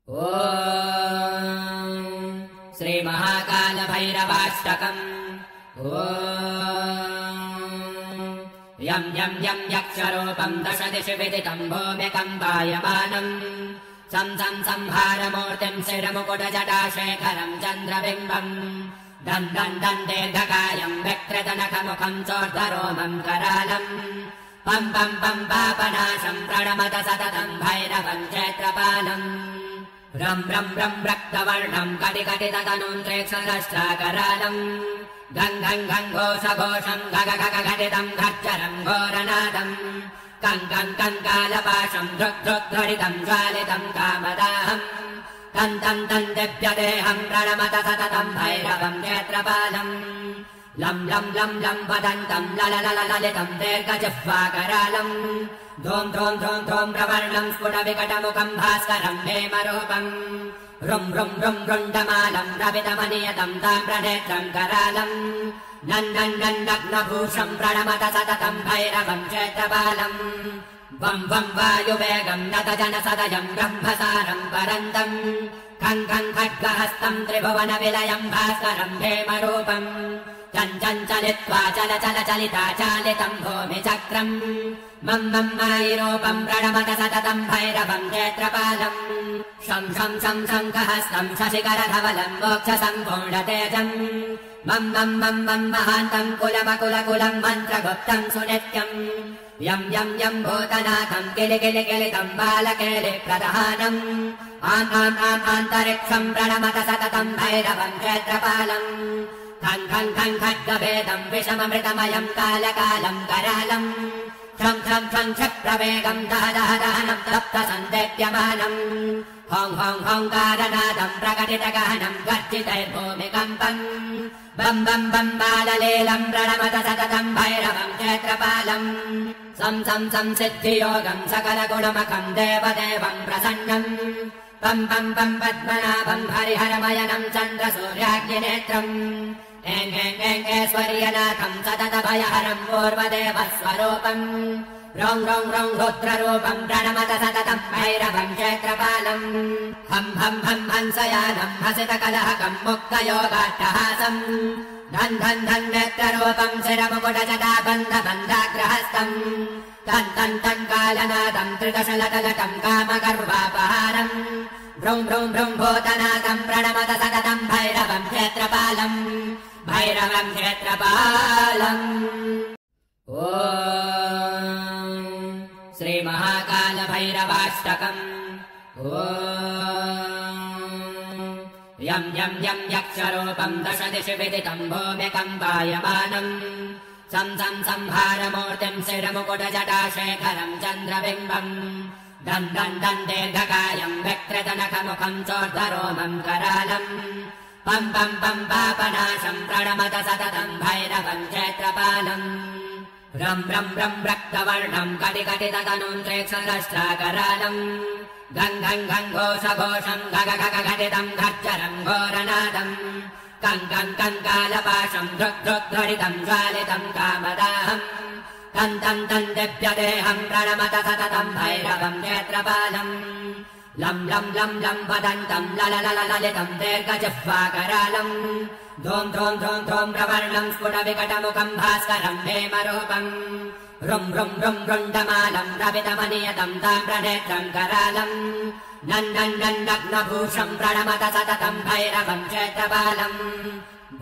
ॐ श्रीमहाकालभैरवाष्टकम्। यं यं यं यक्षरूपम् दशदिशि विदितम् भूमिकम्पायमानम् सं सं संहारमूर्तिम् शिरमुकुटजटाशेखरम् चन्द्रबिम्बम् दन् दन् दन् दीर्घकायम् व्यक्रतनखमुखम् चोर्ध्वरोमम् करालम् पम् पम् पम् पापनाशम् प्रणमत सततम् भैरवम् क्षेत्रपालम् रम् रम् रम् रक्तवर्णम् कटिकटिततनुम् त्रेक्षरश्चाकरालम् गङ् गङ् गङ् घोषघोषम् गग गग घटितम् घच्चरम् घोरनादम् कङ् कङ् कङ्कालपाशम् धृग्धृग्धरितम् ज्वालितम् कामदाहम् तन् तन् तन् दिव्यदेहम् प्रणमत सततम् भैरवम् नेत्रपालम् लम् लम् लम् लम् वदन्तम् लललललितम् दीर्घजिह्वाकरालम् Dhoom Dhoom Dhoom Dhoom प्रवर्णम् स्फुटविकटमुखम् भास्करम् हेमरूपम् room room room रुण्डमालम् रवितमनियतम् ताम्रनेत्रम् करालम् नन्दन् नन्दग्नभूषम् प्रणमत सततम् भैरवम् क्षेत्रपालम् वम् वम् वायुवेगम् नतजनसदयम् ब्रह्मसारम् परन्तम् खङ् खङ् खड्गहस्तम् त्रिभुवनविलयम् भास्करम् हेमरूपम् चम् चम् चलित्वा चल चल चलिता चालितम् भूमिचक्रम् मम् मम् मायिरूपम् प्रणमत सततम् भैरवम् क्षेत्रपालम् शं शं शं शङ्खहस्तम् शशिकरधवलम् मोक्षसम्पूर्णतेजम् मम् मम् मम् मम् महान्तम् कुलमकुलकुलम् मन्त्रगुप्तम् सुनित्यम् यम् यम् यम् भूतनाथम् किलि किलि किलितम् बालकेलि प्रदहानम् आम् आम् आम् आन्तरिक्षम् प्रणमत सततम् भैरवम् क्षेत्रपालम् खङ् खङ् खङ् खड्गभेदम् विषममृतमयम् कालकालम् करालम् क्षं क्षं क्षं क्षप्रवेगम् दह दह दहनम् तप्त सन्देप्यमानम् हों हों होङ्कारनादम् प्रकटितगहनम् गर्जितैर्भूमिकम्पम् बम् बम् बम् बाललीलम् प्रणमत सततम् भैरवम् क्षेत्रपालम् सं सं सं सिद्धियोगम् सकलगुणमखम् देवदेवम् प्रसन्नम् पम् पम् पम् पद्मनाभम् हरिहरमयनम् चन्द्रसूर्याग्निनेत्रम् ऐश्वर्यनाथम् सततभयहरम् पूर्वदेवस्वरूपम् रौं रौं रौं रुद्ररूपम् प्रणमत सततम् भैरवम् क्षेत्रपालम् हं हं हं हंसयानम् हसितकलहकम् मुक्तयोगाट्टहासम् धन् धन् धन् नेत्ररूपम् शिरमुकुटजटाबन्धबन्धाग्रहस्तम् तन् तन् तन् कालनादम् त्रिदशलतलकम् कामगर्वापहारम् भ्रूं भ्रूं भ्रूं भूतनाथम् प्रणमत सततम् भैरवम् क्षेत्रपालम् भैरवम् क्षेत्रपालम्। ॐ श्रीमहाकालभैरवाष्टकम्। यं यं यं यक्षरूपम् दशदिशि विदितम् भूमिकम्पायमानम् सं सं संहारमूर्तिम् शिरमुकुटजटाशेखरम् चन्द्रबिम्बम् दन् दन् दन् दीर्घकायम् व्यक्रतनखमुखम् चोर्ध्वरोमम् करालम् पम् पम् पम् पापनाशम् प्रणमत सततम् भैरवम् क्षेत्रपालम् रम् रम् रम् रक्तवर्णम् कटिकटिततनुम् त्रेक्षरश्चाकरालम् गङ् गङ् गङ् घोषघोषम् गग गग घटितम् घच्चरम् घोरनादम् कङ् कङ् कङ्कालपाशम् धृग्धृग्धरितम् ज्वालितम् कामदाहम् तन् तन् तन् दिव्यदेहम् प्रणमत सततम् भैरवम् क्षेत्रपालम् लम् लम् लम् लम् वदन्तम् लललललितम् दीर्घजिह्वाकरालम् Dhoom Dhoom Dhoom Dhoom प्रवर्णम् स्फुटविकटमुखम् भास्करम् हेमरूपम् room room room रुण्डमालम् रवितमनियतम् ताम्रनेत्रम् करालम् नन्दन् नन्दग्नभूषम् प्रणमत सततम् भैरवम् क्षेत्रपालम्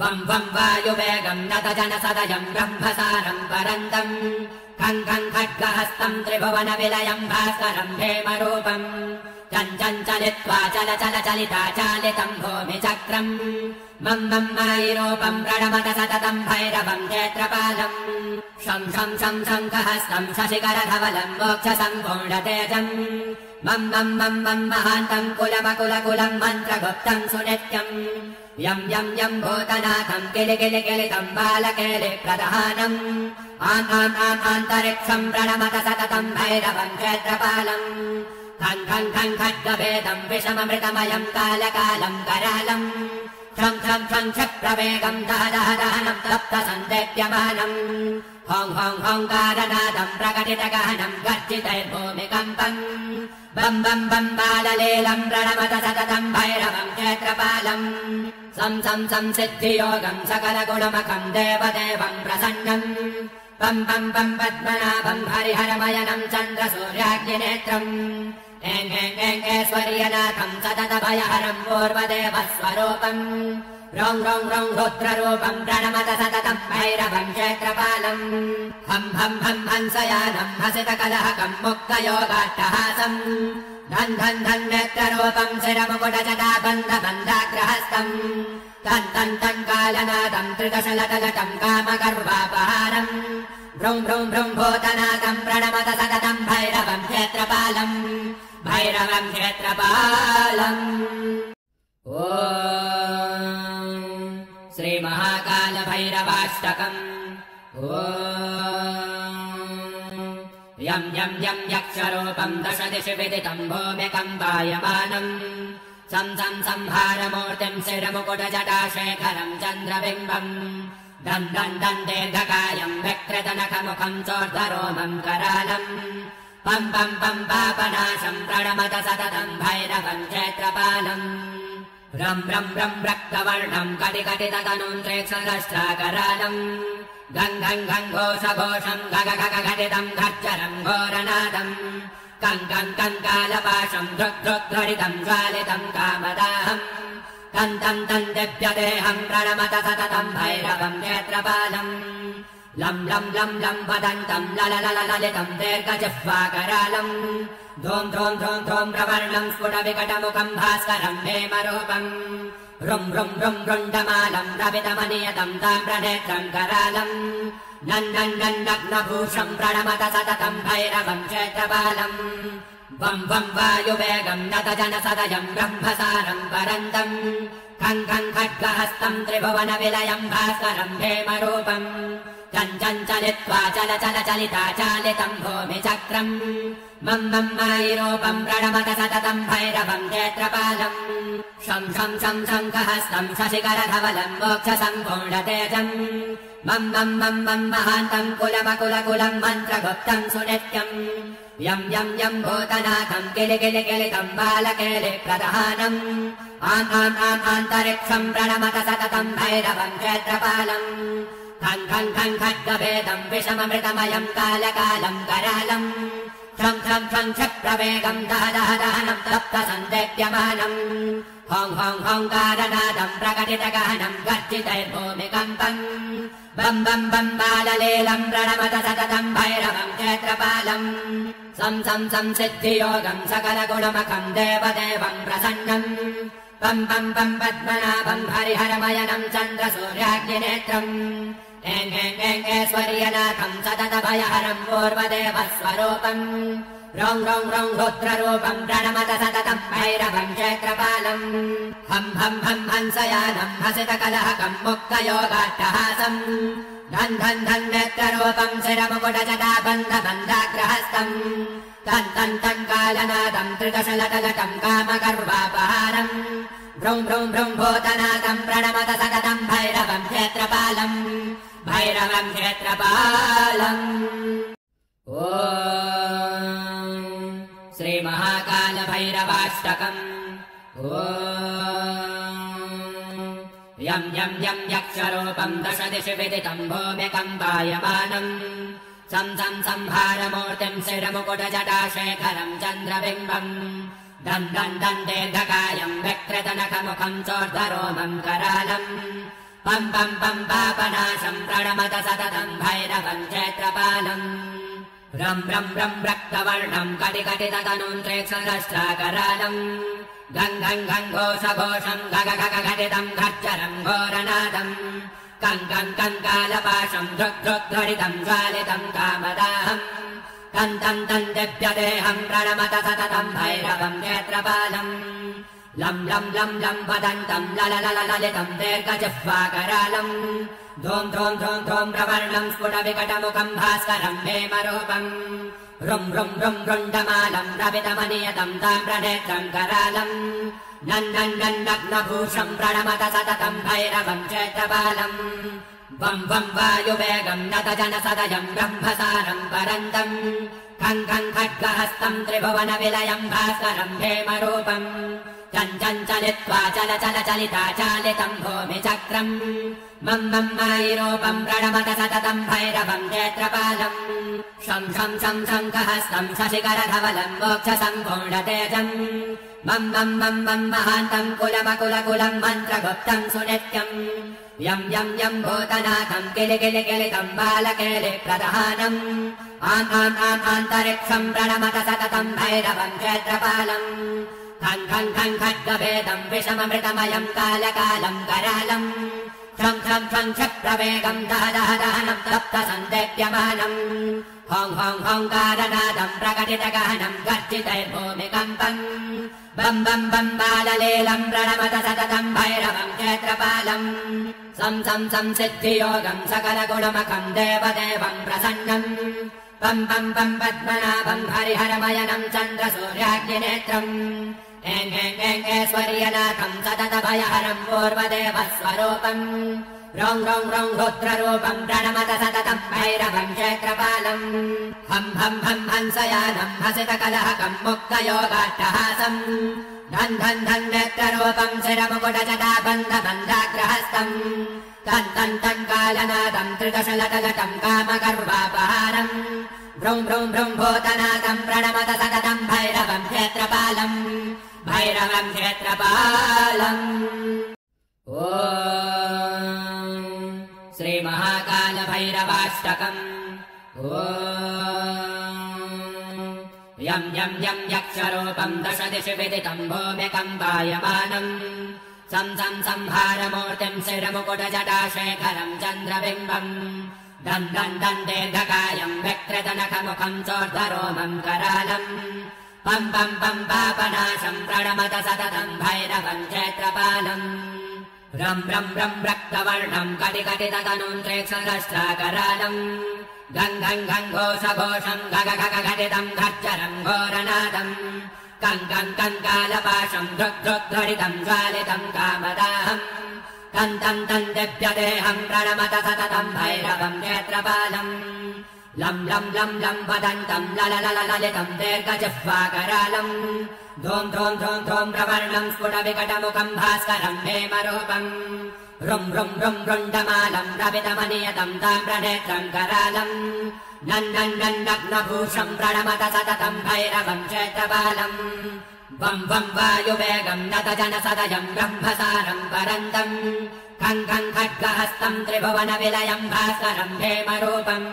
वम् वम् वायुवेगम् नतजनसदयम् ब्रह्मसारम् परन्तम् खङ् खङ् खड्गहस्तम् त्रिभुवनविलयम् भास्करम् हेमरूपम् चम् चम् चलित्वा चल चल चलिता चालितम् भूमिचक्रम् मम् मम् मायिरूपम् प्रणमत सततम् भैरवम् क्षेत्रपालम् शं शं शं शङ्खहस्तम् शशिकरधवलम् मोक्षसम्पूर्णतेजम् मम् मम् मम् मम् महान्तम् कुलमकुलकुलम् मन्त्रगुप्तम् सुनित्यम् यम् यम् यम् भूतनाथम् किलि किलि किलितम् बालकेलि प्रदहानम् आम् आम् आम् आन्तरिक्षम् प्रणमत सततम् भैरवम् क्षेत्रपालम् खङ् खङ् खङ् खड्गभेदम् विषममृतमयम् कालकालम् करालम् क्षं क्षं क्षं क्षप्रवेगं दह दह दहनं तप्त सन्देप्यमानम् हों हों होङ्कारनादं प्रकटितगहनं गर्जितैर्भूमिकम्पम् बं बं बं बाललीलं प्रणमत सततं भैरवं क्षेत्रपालम् सं सं सं सिद्धियोगं सकलगुणमखं देवदेवं प्रसन्नम् पं पं पं पद्मनाभं हरिहरमयनं चन्द्रसूर्याग्निनेत्रम् एं एं एं ऐश्वर्यनाथं सततभयहरं पूर्वदेवस्वरूपम् रौं रौं रौं रुद्ररूपं प्रणमत सततं भैरवं क्षेत्रपालम् हं हं हं हंसयानं हसितकलहकं मुक्तयोगाट्टहासम् धन् धन् धन् नेत्ररूपं शिरमुकुटजटाबन्धबन्धाग्रहस्तम् तन् तन् तन् कालनादं त्रिदशलटलटं कामगर्वापहारम् भ्रूं भ्रूं भ्रूं भूतनादं प्रणमत सततं भैरवं क्षेत्रपालम् भैरवं क्षेत्रपालम् ॐ श्रीमहाकालभैरवाष्टकम् ॐ यं यं यं यक्षरूपं दशदिशि विदितं भूमिकम्पायमानम् सं सं संहारमूर्तिं शिरमुकुटजटाशेखरं चन्द्रबिम्बम् दन् दन् दन् दीर्घकायं विकृतनखमुखं चोर्ध्वरोमं करालम् पं पं पं पापनाशं प्रणमत सततं भैरवं क्षेत्रपालम् रं रं रं रक्तवर्णं कटिकटिततनुं त्रेक्षरष्ट्राकरालम् गं गं गं घोषघोषं गग गग घटितं घर्जरं घोरनादम् कं कं कं कालपाशं धृग्धृग्धरितं ज्वालितं कामदाहम् तं तं तं दिव्यदेहं प्रणमत सततं भैरवं क्षेत्रपालम् लं लं लं लं वदन्तं लललललितं दीर्घजिह्वाकरालम् धूं धूं धूं धूं प्रवर्णं स्फुटविकटमुखं भास्करं हेमरूपम् रुं रुं रुं रुण्डमालं रवितमनियतं ताम्रनेत्रं करालम् नन्नन्नग्नभूषं प्रणमत सततं भैरवं क्षेत्रपालम् वं वं वायुवेगं नतजनसदयं ब्रह्मसारं परन्तम् खं खं खड्गहस्तं त्रिभुवनविलयं भास्करं हेमरूपम् चञ्चलित्वा चल चल चलिता चालितं भूमिचक्रम् मं मं मायिरूपं प्रणमत सततं भैरवं क्षेत्रपालम् शं शं शं शङ्खहस्तं शशिकरधवलं मोक्षसम्पूर्णतेजम् मं मं मं मं महान्तं कुलमकुलकुलं मन्त्रगुप्तं सुनित्यम् यं यं यं भूतनाथं किलि किलि किलितं बालकेलिप्रदहानम् आम् आम् आम् आन्तरिक्षं प्रणमत सततं भैरवं क्षेत्रपालम् खं खं खं खड्गभेदं विषममृतमयं कालकालं करालम् क्षं क्षं क्षं क्षप्रवेगं दह दह दहनं तप्त सन्देप्यमानम् हों हों होङ्कारनादं प्रकटितगहनं गर्जितैर्भूमिकम्पम् बं बं बं बाललीलं प्रणमत सततं भैरवं क्षेत्रपालम् सं सं सं सिद्धियोगं सकलगुणमखं देवदेवं प्रसन्नम् पं पं पं पद्मनाभं हरिहरमयनं चन्द्रसूर्याग्निनेत्रम् एं एं एं ऐश्वर्यनाथं सततभयहरं पूर्वदेवस्वरूपम् रौं रौं रौं रुद्ररूपं प्रणमत सततं भैरवं क्षेत्रपालम् हं हं हं हंसयानं हसितकलहकं मुक्तयोगाट्टहासम् धन् धन् धन् नेत्ररूपं शिरमुकुटजटाबन्धबन्धाग्रहस्तम् तन् तन् तन् कालनादं त्रिदशलटलटं कामगर्वापहारम् भ्रूं भ्रूं भ्रूं भूतनादं प्रणमत सततं भैरवं क्षेत्रपालम् भैरवं क्षेत्रपालम् ॐ श्रीमहाकालभैरवाष्टकम् ॐ यं यं यं यक्षरूपं दशदिशि विदितं भूमिकम्पायमानम् सं सं संहारमूर्तिं शिरमुकुटजटाशेखरं चन्द्रबिम्बम् दन् दन् दन् दीर्घकायं विकृतनखमुखं चोर्ध्वरोमं करालम् पं पं पं पापनाशं प्रणमत सततं भैरवं क्षेत्रपालम् रं रं रं रक्तवर्णं कटिकटिततनुं त्रेक्षरष्ट्राकरालम् गं गं गं घोषघोषं गग गग घटितं घर्जरं घोरनादम् कं कं कं कालपाशं धृग्धृग्धरितं ज्वालितं कामदाहम् तं तं तं दिव्यदेहं प्रणमत सततं भैरवं क्षेत्रपालम् लं लं लं लं वदन्तं लललललितं दीर्घजिह्वाकरालम् धूं धूं धूं धूं प्रवर्णं स्फुटविकटमुखं भास्करं हेमरूपम् रुं रुं रुं रुण्डमालम् रवितमनियतम् ताम्रनेत्रम् करालम् नन्नन्नग्नभूषम् प्रणमत सततम् भैरवम् क्षेत्रपालम् वम् वम् वायुवेगम् नतजनसदयम् ब्रह्मसारम् परन्तम् खम् खम् खड्गहस्तम् त्रिभुवन विलयम् भास्करम् हेमरूपम् चञ्चलित्वा चल चल चलिता चालितम् भूमिचक्रम् मम् मम् मायिरूपम् प्रणमत सततम् भैरवम् क्षेत्रपालम् शं शं शं शङ्खहस्तम् शशिकरधवलम् मोक्षसम्पूर्णतेजम् मम् मम् मम् मम् महान्तम् कुलमकुलकुलम् मन्त्रगुप्तम् सुनित्यम् यम् यम् यम् भूतनाथम् किलि किलि किलितम् बालकेलि प्रदहानम् आम् आम् आम् आन्तरिक्षम् प्रणमत सततम् भैरवम् क्षेत्रपालम् खं खं खं खड्गभेदम् विषममृतमयम् कालकालम् करालम् क्षं क्षं क्षं क्षप्रवेगम् दह दह दहनम् तप्त सन्देप्यमानम् हौं हौं हौङ्कारनादम् प्रकटितगहनम् गर्जितैर्भूमिकम्पम् बम् बम् बम् बाललीलम् प्रणमत सततम् भैरवम् क्षेत्रपालम् सं सं संसिद्धियोगम् सकलगुणमखम् देवदेवम् प्रसन्नम् पम् पम् पम् पद्मनाभम् हरिहरमयनम् चन्द्रसूर्याग्निनेत्रम् ऐश्वर्यनाथम् सततभयहरम् पूर्वदेवस्वरूपम् रौं रौं रौं रुद्ररूपम् प्रणमत सततम् भैरवम् क्षेत्रपालम् हं हं हं हंसयानम् हसितकलहकम् मुक्तयोगाट्टहासम् धन् धन् धन् नेत्ररूपम् शिरमुकुटजटाबन्धबन्धाग्रहस्तम् तन् तन् तन् कालनादम् त्रिदशलटलटम् कामगर्वापहारम् भ्रूं भ्रूं भ्रूं भूतनाथम् प्रणमत सततम् भैरवम् क्षेत्रपालम् भैरवम् क्षेत्रपालम् ॐ श्रीमहाकालभैरवाष्टकम् ॐ यं यं यं यक्षरूपम् दशदिशि विदितम् भूमिकम्पायमानम् सं सं संहारमूर्तिम् शिरमुकुटजटाशेखरम् चन्द्रबिम्बम् दन् दन् दन् दीर्घकायम् व्यक्तनखमुखम् चोर्ध्वरोमम् करालम् पम् पम् पम् पापनाशम् प्रणमत सततम् भैरवम् क्षेत्रपालम् रम् रम् रम् रक्तवर्णम् कटिकटिततनुम् त्रेक्षरश्चाकरालम् गङ् गङ् गङ् घोषघोषम् घग घग घटितम् घच्चरम् घोरनादम् कम् कम् कम् कालपाशम् धृग्धृग्धरितम् ज्वालितम् कामदाहम् तन् तन् तन् दिव्यदेहम् प्रणमत सततम् भैरवम् क्षेत्रपालम् लम् लम् लम् लम् वदन्तम् लललललितम् दीर्घजिह्वाकरालम् धूम् धूम् धूम् धूम् प्रवर्णम् स्फुटविकटमुखम् भास्करम् हेमरूपम् रुं रुं रुं रुण्डमालम् रवितमनियतम् ताम्रनेत्रम् करालम् नन्नन्नग्नभूषम् प्रणमत सततम् भैरवम् क्षेत्रपालम् वम् वम् वायुवेगम् नतजनसदयम् ब्रह्मसारम् परन्तम् खम् खम् खड्गहस्तम् त्रिभुवन विलयम् भास्करम् हेमरूपम्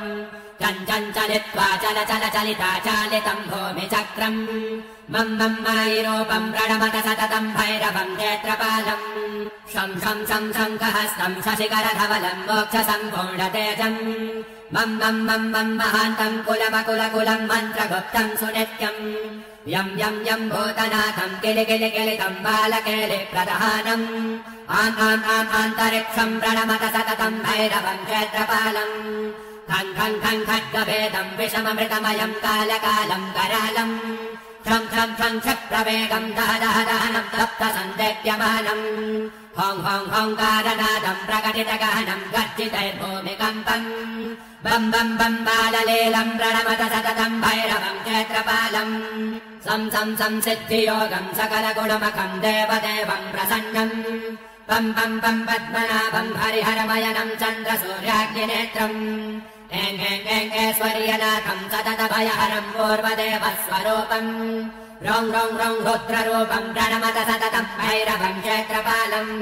चञ्चलित्वा चल चल चलिता चालितम् भूमिचक्रम् मम् मम् मायिरूपम् प्रणमत सततम् भैरवम् क्षेत्रपालम् शं शं शं शङ्खहस्तम् शशिकरधवलम् मोक्षसम्पूर्णतेजम् मम् मम् मम् मम् महान्तम् कुलमकुलकुलम् मन्त्रगुप्तम् सुनित्यम् यम् यम् यम् भूतनाथम् किलि किलि किलितम् बालकेलि प्रदहानम् आम् आम् आम् आन्तरिक्षम् प्रणमत सततम् भैरवम् क्षेत्रपालम् खं खं खं खड्गभेदम् विषममृतमयम् कालकालम् करालम् क्षं क्षं क्षं क्षप्रवेगम् दह दह दहनम् तप्त सन्देप्यमानम् हौं हौं हौङ्कारनादम् प्रकटितगहनम् गर्जितैर्भूमिकम्पम् बम् बम् बम् बाललीलम् प्रणमत सततम् भैरवम् क्षेत्रपालम् सं सं संसिद्धियोगम् सकलगुणमखम् देवदेवम् प्रसन्नम् पम् पम् पम् पद्मनाभम् हरिहरमयनम् चन्द्रसूर्याग्निनेत्रम् ऐश्वर्यनाथम् सततभयहरम् पूर्वदेवस्वरूपम् रौं रौं रौं रुद्ररूपम् प्रणमत सततम् भैरवम् क्षेत्रपालम्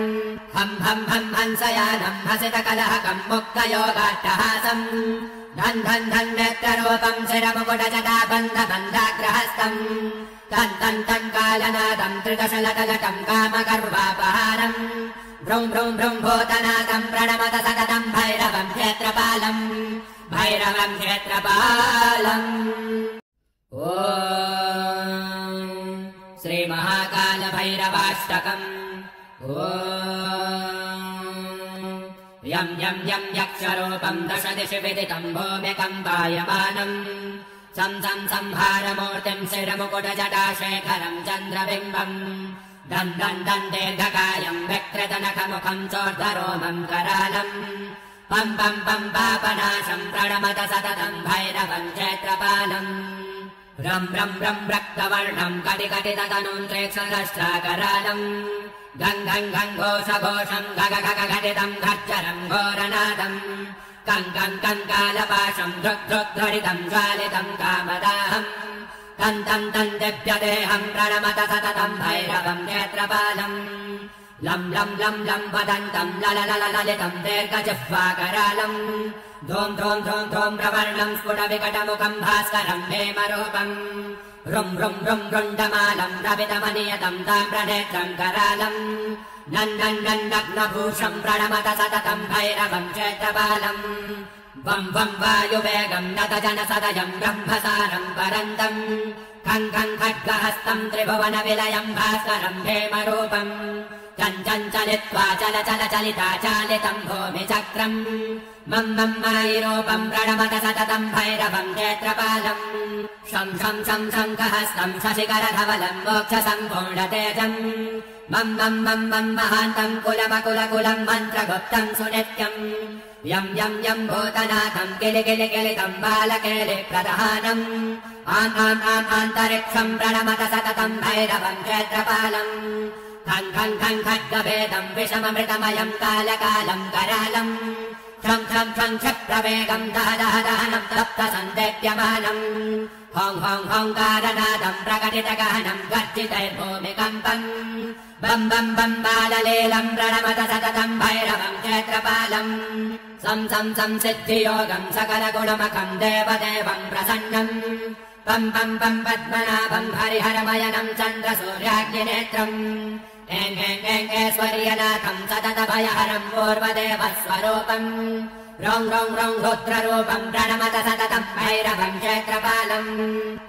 हं हं हं हंसयानम् हसितकलहकम् मुक्तयोगाट्टहासम् धन् धन् धन् नेत्ररूपम् शिरमुकुटजटाबन्धबन्धाग्रहस्तम् तन् तन् तन् कालनादम् त्रिदशलटलटम् कामगर्वापहारम् भ्रूं भ्रूं भ्रूं भूतनाथम् प्रणमत सततम् भैरवम् क्षेत्रपालम् भैरवम् क्षेत्रपालम् ॐ श्रीमहाकालभैरवाष्टकम् ॐ यं यं यं यक्षरूपम् दशदिशि विदितम् भूमिकम्पायमानम् संहारमूर्तिम् शिरमुकुटजटाशेखरम् चन्द्रबिम्बम् दन् दन् दन् दीर्घकायम् व्यक्तनखमुखम् चोर्धरोमम् करालम् पम् पम् पम् पापनाशम् प्रणमत सततम् भैरवम् क्षेत्रपालम् रम् रम् रम् रक्तवर्णम् कटिकटिततनुम् त्रेक्षरष्ट्राकरालम् गङ् गङ् गङ् घोषघोषम् गग गग घटितम् घच्चरम् घोरनादम् कङ् कङ् कङ्कालपाशम् धृग्धृग्धरितम् ज्वालितम् कामदाहम् तन् तन् तन् दिव्यदेहम् प्रणमत सततम् भैरवम् नेत्रपालम् लम् लम् लम् लम् वदन्तम् लललललितम् दीर्घजिह्वाकरालम् Dhoom Dhoom Dhoom Dhoom प्रवर्णम् स्फुटविकटमुखम् भास्करम् हेमरूपम् room room room रुण्डमालम् रवितमनियतम् ताम्रनेत्रम् करालम् नन्नन्नग्नभूषम् प्रणमत सततम् भैरवम् क्षेत्रपालम् वम् वम् वायुवेगम् नतजनसदयम् ब्रह्मसारम् परन्तम् खङ् खङ् खड्गहस्तम् त्रिभुवनविलयम् भास्करम् हेमरूपम् चम् चम् चलित्वा चल चल चलिता चालितम् भूमिचक्रम् मम् मम् मायिरूपम् प्रणमत सततम् भैरवम् क्षेत्रपालम् शं शं शं शङ्खहस्तम् शशिकरधवलम् मोक्षसम्पूर्णतेजम् मम् मम् मम् मम् महान्तम् कुलमकुलकुलम् मन्त्रगुप्तम् सुनित्यम् यम् यम् यम् भूतनाथम् किलि किलि किलितम् बालकेलि प्रदहानम् आम् आम् आम् आन्तरिक्षम् प्रणमत सततम् भैरवम् क्षेत्रपालम् खङ् खङ् खङ् खड्गभेदम् विषममृतमयम् कालकालम् करालम् क्षम् क्षम् क्षम् क्षप्रवेगम् दह दह दहनम् तप्त सन्देप्यमानम् होम् होम् होङ्कारनादम् प्रकटितगहनम् गर्जितैर्भूमिकम्पम् बम् बम् बम् बाललीलम् प्रणमत सततम् भैरवम् क्षेत्रपालम् सं सं संसिद्धियोगम् सकलगुणमखम् देवदेवम् प्रसन्नम् पम् पम् पम् पद्मनाभम् हरिहरमयनम् चन्द्रसूर्याग्निनेत्रम् ऐश्वर्यनाथम् सततभयहरम् पूर्वदेवस्वरूपम् रौम् रौम् रौम् रुद्ररूपम् प्रणमत सततम् भैरवम् क्षेत्रपालम्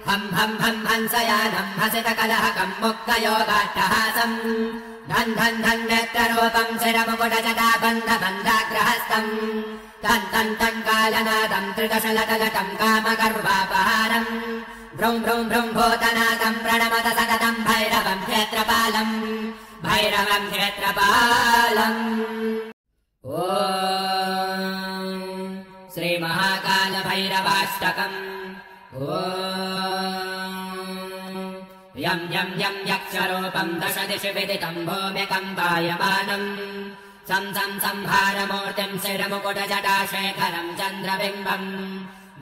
हम् हम् हम् हंसयानम् हसितकलहकम् मुक्तयोगाट्टहासम् धन् धन् धन् नेत्ररूपम् शिरमुकुटजटाबन्धबन्धाग्रहस्तम् तन् तन् तन् कालनादम् त्रिदशलतलटम् कामगर्वापहारम् भ्रूम् भ्रूम् भ्रूम् भूतनाथम् प्रणमत सततम् भैरवम् क्षेत्रपालम् भैरवम् क्षेत्रपालम् ॐ श्रीमहाकालभैरवाष्टकम् ॐ यम् यम् यम् यक्षरूपम् दशदिशि विदितम् भूमिकम्पायमानम् संहारमूर्तिम् शिरमुकुटजटाशेखरम् चन्द्रबिम्बम्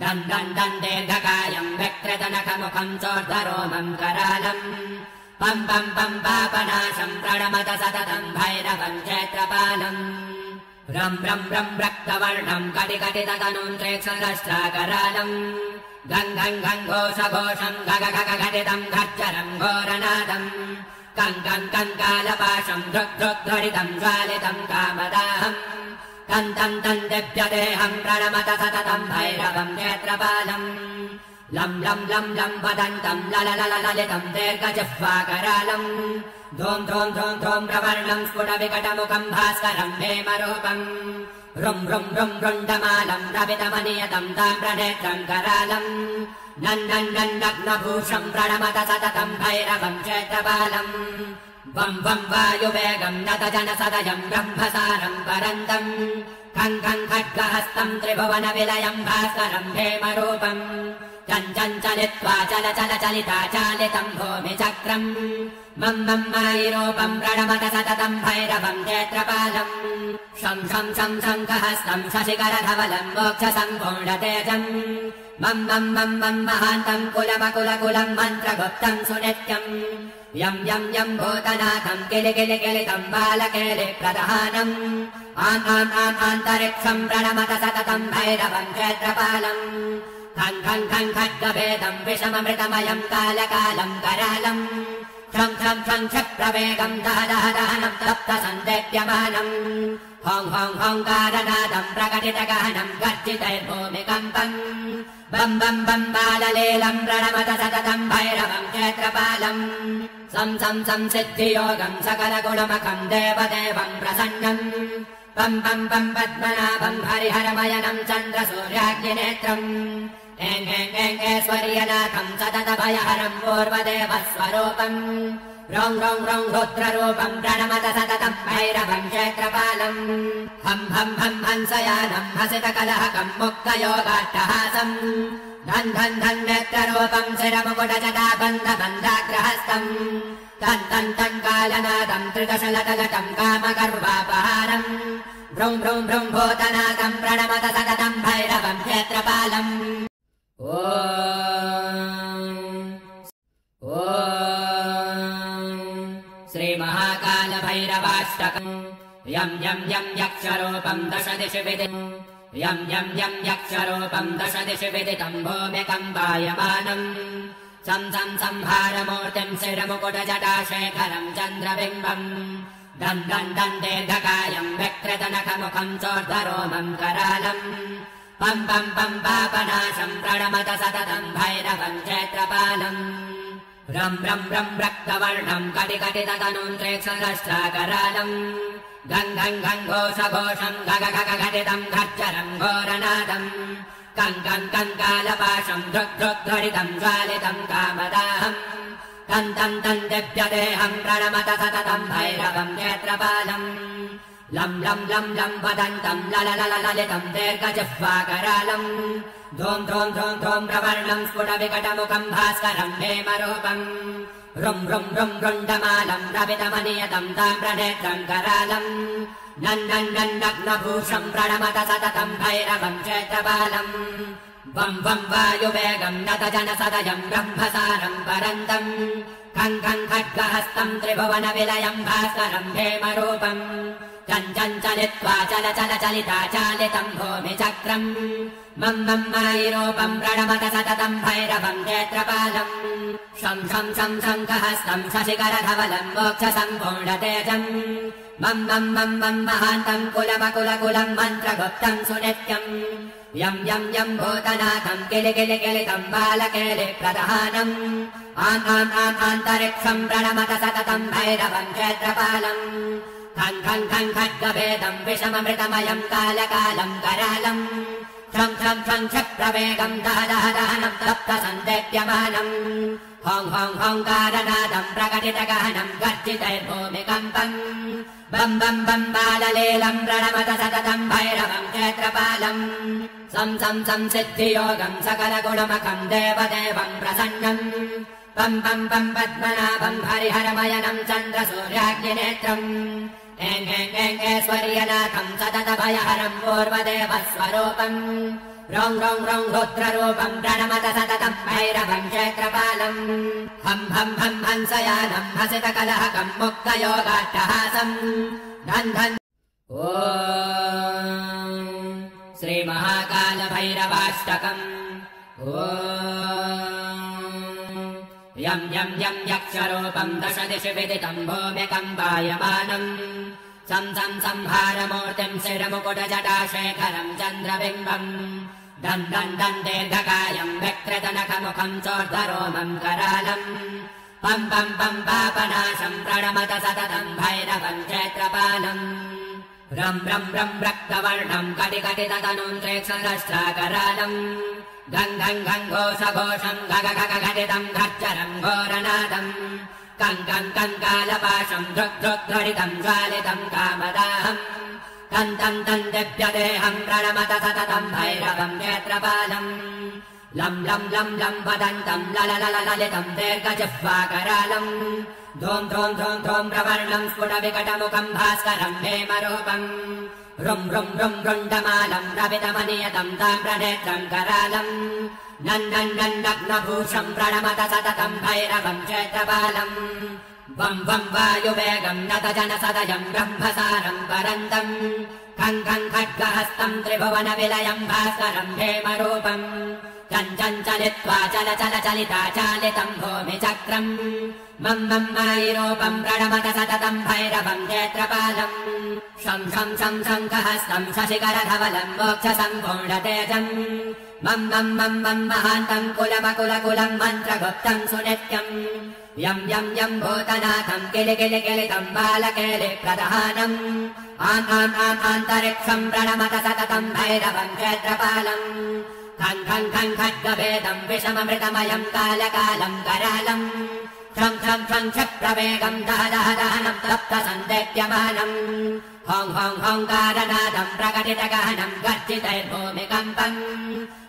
दन् दन् दन् दीर्घकायम् व्यक्तनखमुखम् चोर्धरोमम् करालम् पम् पम् पम् पापनाशम् प्रणमत सततम् भैरवम् क्षेत्रपालम् रम् रम् रम् रक्तवर्णम् कटिकटिततनुम् त्रेक्षरष्ट्राकरालम् गङ् गङ् गङ् घोषघोषम् गग गग घटितम् घच्चरम् घोरनादम् कङ् कङ् कङ्कालपाशम् धृग्धृग्धरितम् ज्वालितम् कामदाहम् तन् तन् तन् दिव्यदेहम् प्रणमत सततम् भैरवम् क्षेत्रपालम् लम् लम् लम् लम् वदन्तम् लललललितम् दीर्घजिह्वाकरालम् Dhoom Dhoom Dhoom Dhoom प्रवर्णम् स्फुटविकटमुखम् भास्करम् हेमरूपम् room room room रुण्डमालम् रवितमनियतम् ताम्रनेत्रम् करालम् नन्नन्नग्नभूषम् प्रणमत सततम् भैरवम् क्षेत्रपालम् वम् वम् वायुवेगम् नतजनसदयम् ब्रह्मसारम् परन्तम् खङ् खङ् खड्गहस्तम् त्रिभुवनविलयम् भास्करम् हेमरूपम् चम् चम् चलित्वा चल चल चलिता चालितम् भूमिचक्रम् मम् मम् मायिरूपम् प्रणमत सततम् भैरवम् क्षेत्रपालम् शं शं शं शङ्खहस्तम् शशिकरधवलम् मोक्षसम्पूर्णतेजम् मम् मम् मम् मम् महान्तम् कुलमकुलकुलम् मन्त्रगुप्तम् सुनित्यम् यम् यम् यम् भूतनाथम् किलि किलि किलितम् बालकेलि प्रदहानम् आम् आम् आम् आन्तरिक्षम् प्रणमत सततम् भैरवम् क्षेत्रपालम् खङ् खङ् खङ् खड्गभेदम् विषममृतमयम् कालकालम् करालम् क्षम् क्षम् क्षम् क्षप्रवेगम् दह दह दहनम् तप्त सन्देप्यमानम् होम् होम् होङ्कारनादम् प्रकटितगहनम् गर्जितैर्भूमिकम्पम् बम् बम् बम् बाललीलम् प्रणमत सततम् भैरवम् क्षेत्रपालम् सं संसिद्धियोगम् सकलगुणमखम् देवदेवम् प्रसन्नम् पम् पम् पम् पद्मनाभम् हरिहरमयनम् चन्द्रसूर्याग्निनेत्रम् ऐश्वर्यनाथम् सततभयहरम् पूर्वदेवस्वरूपम् रौं रौं रौं रुद्ररूपम् प्रणमत सततम् भैरवम् क्षेत्रपालम् हं हं हं हंसयानम् हसितकलहकम् मुक्तयोगाट्टहासम् धन् धन् धन् नेत्ररूपम् शिरमुकुटजटाबन्धबन्धाग्रहस्तम् तन् तन् तन् कालनादम् त्रिदशलतलकम् कामगर्वापहारम् भ्रुं भ्रुं भ्रुं भूतनादम् प्रणमत सततम् भैरवम् क्षेत्रपालम् श्रीमहाकालभैरवाष्टकम् यं यं यं यक्षरूपम् दश दिशि विदितम् यं यं यं यक्षरूपम् दश दिशि विदितम् भूमिकम्पायमानम् सं सं संहारमूर्तिम् शिरमुकुटजटाशेखरम् चन्द्रबिम्बम् दन् दन् दन् दीर्घकायम् व्यकृतनखमुखम् चोर्ध्वरोमम् करालम् पं पं पं पापनाशम् प्रणमत सततम् भैरवम् क्षेत्रपालम् रं रं रं रक्तवर्णम् कटिकटिततनुम् त्रेक्षरश्चाकरालम् गं गं गं घोषघोषम् गग गग घटितम् घर्जरम् घोरनादम् कं कं कं कालपाशम् धृग्धृग्धरितम् ज्वालितम् कामदाहम् तं तं तं दिव्यदेहम् प्रणमत सततम् भैरवम् क्षेत्रपालम् लं लं लं लं वदन्तम् लललललितम् दीर्घजिह्वाकरालम् धूं धूं धूं धूं प्रवर्णम् स्फुटविकटमुखम् भास्करम् हेमरूपम् रुं रुं रुं रुण्डमालम् रवितमनियतम् ताम्रनेत्रम् करालम् नन्नन्नग्नभूषम् प्रणमत सततम् भैरवम् क्षेत्रपालम् वं वं वायुवेगम् नतजनसदयम् ब्रह्मसारम् परन्तम् खं खं खड्गहस्तम् त्रिभुवनविलयम् भास्करम् हेमरूपम् चञ्चलित्वा चल चल चलिता चालितम् भूमिचक्रम् मं मं मायिरूपम् प्रणमत सततम् भैरवम् क्षेत्रपालम् शं शं शं शङ्खहस्तम् शशिकरधवलम् मोक्षसम्पूर्णतेजम् मं मं मं मं महान्तम् कुलमकुलकुलम् मन्त्रगुप्तम् सुनित्यम् यं यं यं भूतनाथम् किलि किलि किलितम् बालकेलि प्रदहानम् आम् आम् आम् आन्तरिक्षम् प्रणमत सततम् भैरवम् क्षेत्रपालम् खं खं खं खड्गभेदम् विषममृतमयम् कालकालम् करालम् क्षं क्षं क्षं क्षप्रवेगम् दह दह दहनम् तप्तसन्देप्यमानम् हौं हौं हौङ्कारनादम् प्रकटितगहनम् गर्जितैर्भूमिकम्पम् बं बं बं बाललीलम् प्रणमत सततम् भैरवम् क्षेत्रपालम् सं सं सं सिद्धियोगम् सकलगुणमखम् देवदेवम् प्रसन्नम् पं पं पं पद्मनाभम् हरिहरमयनम् चन्द्रसूर्याग्निनेत्रम् ऐश्वर्यनाथम् सततभयहरम् पूर्वदेवस्वरूपम् रौं रौं रौं रुद्ररूपम् प्रणमत सततम् भैरवम् क्षेत्रपालम् हं हं हं हंसयानम् हसितकलहकम् मुक्तयोगाट्टहासम् धन् धन् श्रीमहाकालभैरवाष्टकम् यं यं यं यक्षरूपम् दश दिशि विदितम् भूमिकम्पायमानम् सं सं संहारमूर्तिम् शिरमुकुटजटाशेखरम् चन्द्रबिम्बम् दन् दन् दन् दीर्घकायम् व्यकृतनखमुखम् चोर्ध्वरोमम् करालम् पं पं पं पापनाशम् प्रणमत सततम् भैरवम् क्षेत्रपालम् रं रं रं रक्तवर्णम् कटिकटिततनुम् त्रेक्षरश्चाकरालम् गं गं गं घोषघोषम् गग गग घटितम् घर्जरम् घोरनादम् कं कं कं कालपाशम् धृग्धृग्धरितम् ज्वालितम् कामदाहम् तं तं तं दिव्यदेहम् प्रणमत सततम् भैरवम् क्षेत्रपालम् लं लं लं लं वदन्तम् लललललितम् दीर्घजिह्वाकरालम् धूं धूं धूं धूं प्रवर्णम् स्फुटविकटमुखम् भास्करम् हेमरूपम् रुं रुं रुं रुण्डमालम् रवितमनियतम् ताम्रनेत्रम् करालम् नन्नन्नग्नभूषम् प्रणमत सततम् भैरवम् क्षेत्रपालम् वं वं वायुवेगम् नतजनसदयम् ब्रह्मसारम् परन्तम् खं खं खड्गहस्तम् त्रिभुवनविलयम् भास्करम् हेमरूपम् चञ्चलित्वा चल चल चलिता चालितम् भूमिचक्रम् मं मं मायिरूपम् प्रणमत सततम् भैरवम् क्षेत्रपालम् शं शं शं शङ्खहस्तम् शशिकरधवलम् मोक्षसम्पूर्णतेजम् मं मं मं मं महान्तम् कुलमकुलकुलम् मन्त्रगुप्तम् सुनित्यम् यं यं यं भूतनाथम् किलि किलि किलितम् बालकेलि प्रदहानम् आम् आम् आम् आन्तरिक्षम् प्रणमत सततम् भैरवम् क्षेत्रपालम् खं खं खं खड्गभेदम् विषममृतमयम् कालकालम् करालम् क्षं क्षं क्षं क्षप्रवेगम् दह दह दहनम् तप्तसन्देप्यमानम् हों हों होङ्कारनादम् प्रकटितगहनम् गर्जितैर्भूमिकम्पम्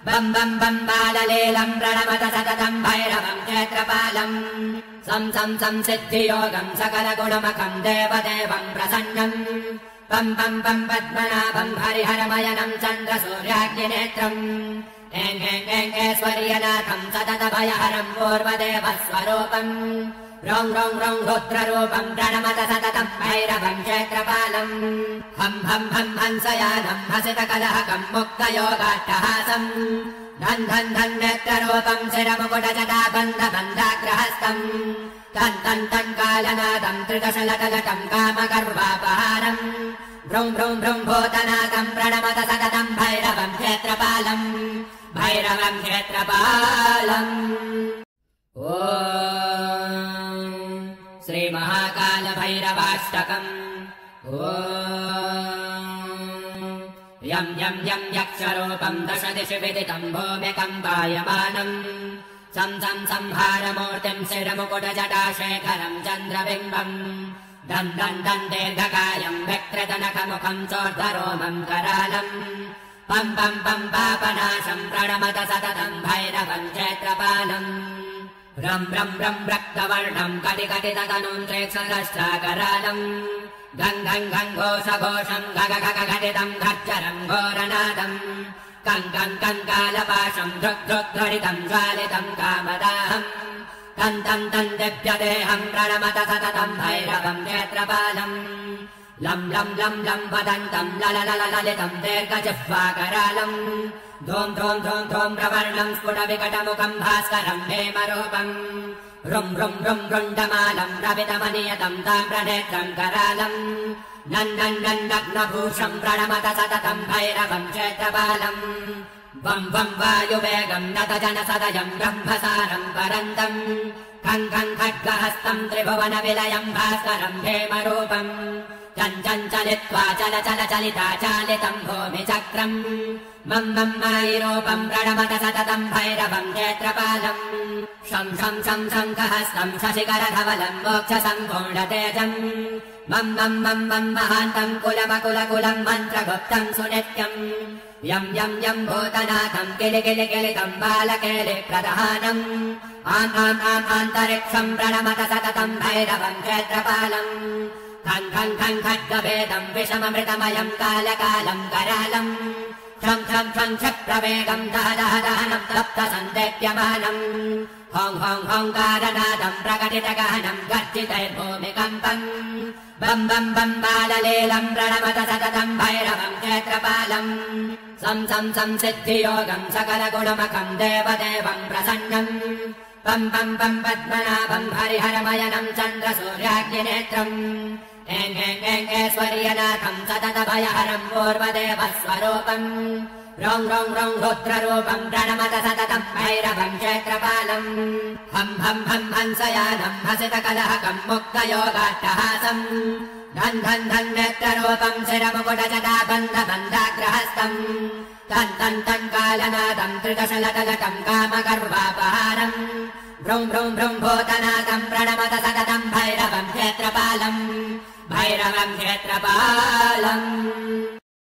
बम् बम् बम् बाललीलम् प्रणमत सततम् भैरवम् क्षेत्रपालम् सं सं संसिद्धियोगम् सकलगुणमखम् देवदेवम् प्रसन्नम् पम् पम् पम् पद्मनाभम् हरिहरमयनम् चन्द्रसूर्याग्निनेत्रम् ऐश्वर्यनाथम् सततभयहरम् पूर्वदेवस्वरूपम् रौं रौं रौं रुद्ररूपम् प्रणमत सततम् भैरवम् क्षेत्रपालम् हम् हम् हम् हंसयानम् हसितकलहकम् मुक्तयोगाट्टहासम् धन् धन् धन् नेत्ररूपम् शिरमुकुटजटाबन्धबन्धाग्रहस्तम् तन् तन् तन् कालनादम् त्रिदशलटलटम् कामगर्वापहारम् भ्रौं भ्रौं भ्रौं भूतनाथम् प्रणमत सततम् भैरवम् क्षेत्रपालम् भैरवम् क्षेत्रपालम् ॐ श्रीमहाकालभैरवाष्टकम् ॐ यं यं यं यक्षरूपम् दशदिशि विदितम् भूमिकम्पायमानम् सं सं संहारमूर्तिम् शिरमुकुटजटाशेखरम् चन्द्रबिम्बम् दन् दन् दन् दीर्घकायम् व्यक्तदनकमुखम् चोर्धरोमम् करालम् पम् पम् पम् पापनाशम् प्रणमत सततम् भैरवम् क्षेत्रपालम् रं रं रं रक्तवर्णम् कटिकटिततनुम् त्रेक्षरश्चाकरालम् गं गं गं घोषघोषम् गग गग घटितम् घर्जरम् घोरनादम् कं कं कं कालपाशम् धृग्धृग्धरितम् ज्वालितम् कामदाहम् तन् तन् तन् दिव्यदेहम् प्रणमत सततम् भैरवम् क्षेत्रपालम् लं लं लं लं वदन्तम् लललललितम् दीर्घजिह्वाकरालम् धूम् धूम् धूम् धूम् प्रवर्णम् स्फुटविकटमुखम् भास्करम् हेमरूपम् रुं रुं रुं रुण्डमालम् रवितमनियतम् ताम्रनेत्रम् करालम् नन्नन्नग्नभूषम् प्रणमत सततम् भैरवम् क्षेत्रपालम् वं वं वायुवेगम् नतजनसदयम् ब्रह्मसारम् परन्तम् खं खं खड्गहस्तम् त्रिभुवनविलयम् भास्करम् हेमरूपम् चञ्चलित्वा चल चल चलिता चालितम् भूमिचक्रम् मम् मम् मायिरूपम् प्रणमत सततम् भैरवम् क्षेत्रपालम् शं शं शं शङ्खहस्तम् शशिकरधवलम् मोक्षसम्पूर्णतेजम् मम् मम् मम् मम् महान्तम् कुलमकुलकुलम् मन्त्रगुप्तम् सुनित्यम् यं यं यं भूतनाथम् किलि किलि किलितम् बालकेलि प्रदहानम् आम् आम् आम् आन्तरिक्षम् प्रणमत सततम् भैरवम् क्षेत्रपालम् खं खं खं खड्गभेदम् विषममृतमयम् कालकालम् करालम् क्षं क्षं क्षं क्षप्रवेगम् दह दह दहनम् तप्तसन्देप्यमानम् हों हों होङ्कारनादम् प्रकटितगहनम् गर्जितैर्भूमिकम्पम् बम् बम् बम् बाललीलम् प्रणमत सततम् भैरवम् क्षेत्रपालम् सं सं संसिद्धियोगम् सकलगुणमखम् देवदेवम् प्रसन्नम् पम् पम् पम् पद्मनाभम् हरिहरमयनम् चन्द्रसूर्याग्निनेत्रम् ऐश्वर्यनाथम् सततभयहरम् पूर्वदेवस्वरूपम् रौं रौं रौं रुद्ररूपम् प्रणमत सततम् भैरवम् क्षेत्रपालम् हम् हम् हम् हंसयानम् हसितकलहकम् मुक्तयोगाट्टहासम् धन् धन् धन् नेत्ररूपम् शिरमुकुटजटाबन्धबन्धाग्रहस्तम् तन् तन् तन् कालनादम् त्रिदशलटलटम् कामगर्वापहारम् भ्रौं भ्रौं भ्रौं भूतनाथम् प्रणमत सततम् भैरवम् क्षेत्रपालम् भैरवम् क्षेत्रपालम्